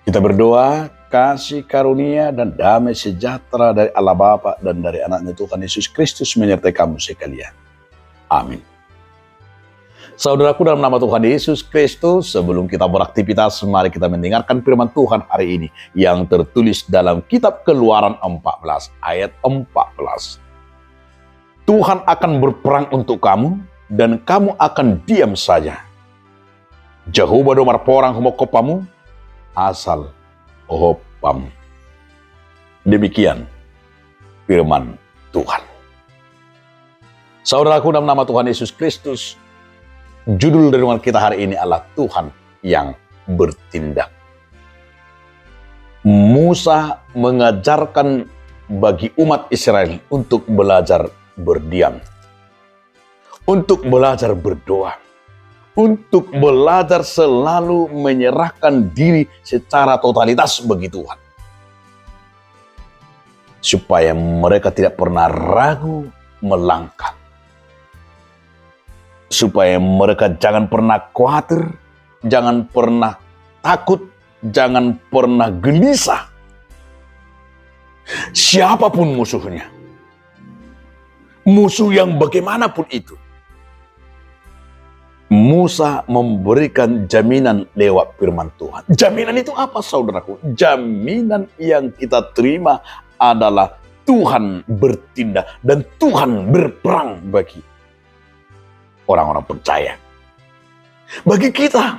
Kita berdoa, kasih karunia dan damai sejahtera dari Allah Bapa dan dari anaknya Tuhan Yesus Kristus menyertai kamu sekalian. Amin. Saudaraku dalam nama Tuhan Yesus Kristus, sebelum kita beraktivitas, mari kita mendengarkan firman Tuhan hari ini yang tertulis dalam kitab Keluaran 14 ayat 14. Tuhan akan berperang untuk kamu dan kamu akan diam saja. Jehovah domar porang homokopamu asal ohopam. Demikian firman Tuhan. Saudaraku dalam nama Tuhan Yesus Kristus, judul renungan kita hari ini adalah Tuhan yang bertindak. Musa mengajarkan bagi umat Israel untuk belajar berdiam, untuk belajar berdoa, untuk belajar selalu menyerahkan diri secara totalitas bagi Tuhan. Supaya mereka tidak pernah ragu melangkah. Supaya mereka jangan pernah khawatir, jangan pernah takut, jangan pernah gelisah. Siapapun musuhnya, musuh yang bagaimanapun itu, Musa memberikan jaminan lewat firman Tuhan. Jaminan itu apa, saudaraku? Jaminan yang kita terima adalah Tuhan bertindak dan Tuhan berperang bagi orang-orang percaya. Bagi kita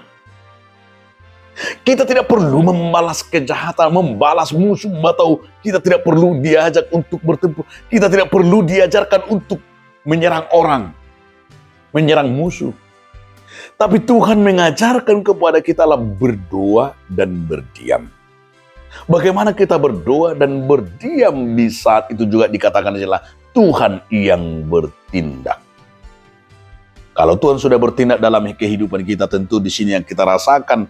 tidak perlu membalas kejahatan, membalas musuh, atau kita tidak perlu diajak untuk bertempur. Kita tidak perlu diajarkan untuk menyerang orang, menyerang musuh. Tapi Tuhan mengajarkan kepada kita lah berdoa dan berdiam. Bagaimana kita berdoa dan berdiam di saat itu juga dikatakan adalah Tuhan yang bertindak. Kalau Tuhan sudah bertindak dalam kehidupan kita, tentu di sini yang kita rasakan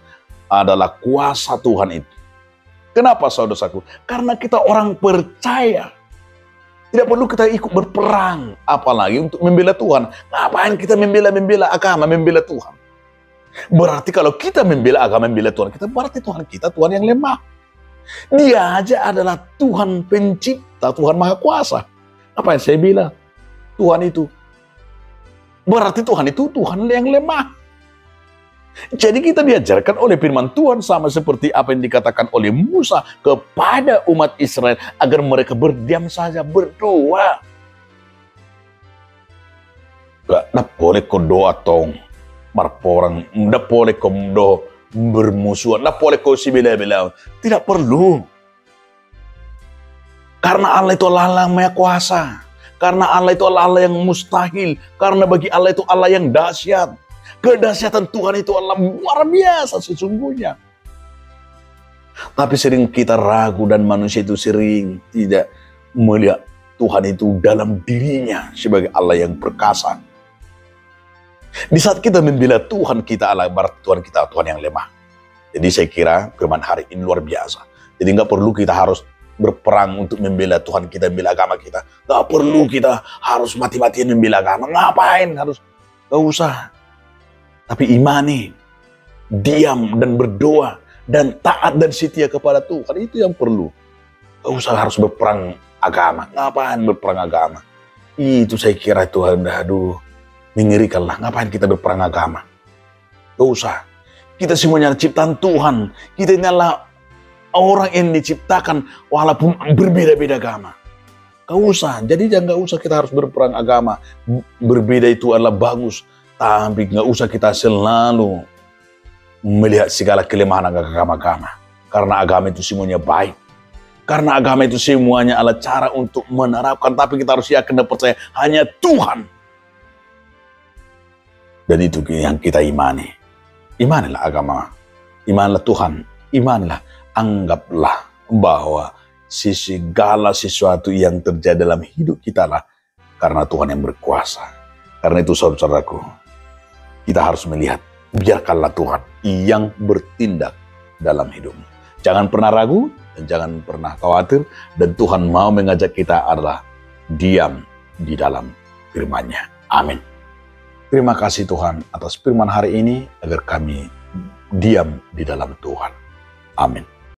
adalah kuasa Tuhan itu. Kenapa, saudaraku? Karena kita orang percaya. Tidak perlu kita ikut berperang, apalagi untuk membela Tuhan. Ngapain kita membela agama, membela Tuhan? Berarti kalau kita membela agama, membela Tuhan, kita berarti Tuhan kita Tuhan yang lemah. Dia aja adalah Tuhan pencipta, Tuhan Maha Kuasa. Apa yang saya bilang? Tuhan itu. Berarti Tuhan itu Tuhan yang lemah. Jadi kita diajarkan oleh firman Tuhan sama seperti apa yang dikatakan oleh Musa kepada umat Israel agar mereka berdiam saja, berdoa. Nggak boleh kau doa tong, marporang, nggak boleh kau doa bermusuhan, nggak boleh kau si bela-bela. Tidak perlu. Karena Allah itu Allah yang Maha Kuasa. Karena Allah itu Allah yang mustahil. Karena bagi Allah itu Allah yang dahsyat. Kedahsyatan Tuhan itu Allah luar biasa sesungguhnya. Tapi sering kita ragu dan manusia itu sering tidak melihat Tuhan itu dalam dirinya sebagai Allah yang perkasa. Di saat kita membela Tuhan kita Allah, berarti Tuhan kita Tuhan yang lemah. Jadi saya kira firman hari ini luar biasa. Jadi nggak perlu kita harus berperang untuk membela Tuhan kita, membela agama kita. Gak perlu kita harus mati-matian membela agama. Ngapain harus? Gak usah. Tapi imani, diam dan berdoa, dan taat dan setia kepada Tuhan, itu yang perlu. Gak usah harus berperang agama. Ngapain berperang agama? Itu saya kira itu, aduh, mengerikan lah. Ngapain kita berperang agama? Gak usah. Kita semuanya ciptaan Tuhan. Kita ini adalah orang yang diciptakan walaupun berbeda-beda agama. Gak usah. Jadi jangan gak usah kita harus berperang agama. Berbeda itu adalah bagus. Tapi gak usah kita selalu melihat segala kelemahan agama-agama. Karena agama itu semuanya baik. Karena agama itu semuanya adalah cara untuk menerapkan. Tapi kita harus yakin dan percaya hanya Tuhan. Dan itu yang kita imani. Imanilah agama. Imanilah Tuhan. Imanilah. Anggaplah bahwa segala sesuatu yang terjadi dalam hidup kita lah karena Tuhan yang berkuasa. Karena itu saudara-saudaraku, kita harus melihat, biarkanlah Tuhan yang bertindak dalam hidupmu. Jangan pernah ragu dan jangan pernah khawatir, dan Tuhan mau mengajak kita adalah diam di dalam firman-Nya. Amin. Terima kasih Tuhan atas firman hari ini agar kami diam di dalam Tuhan. Amin.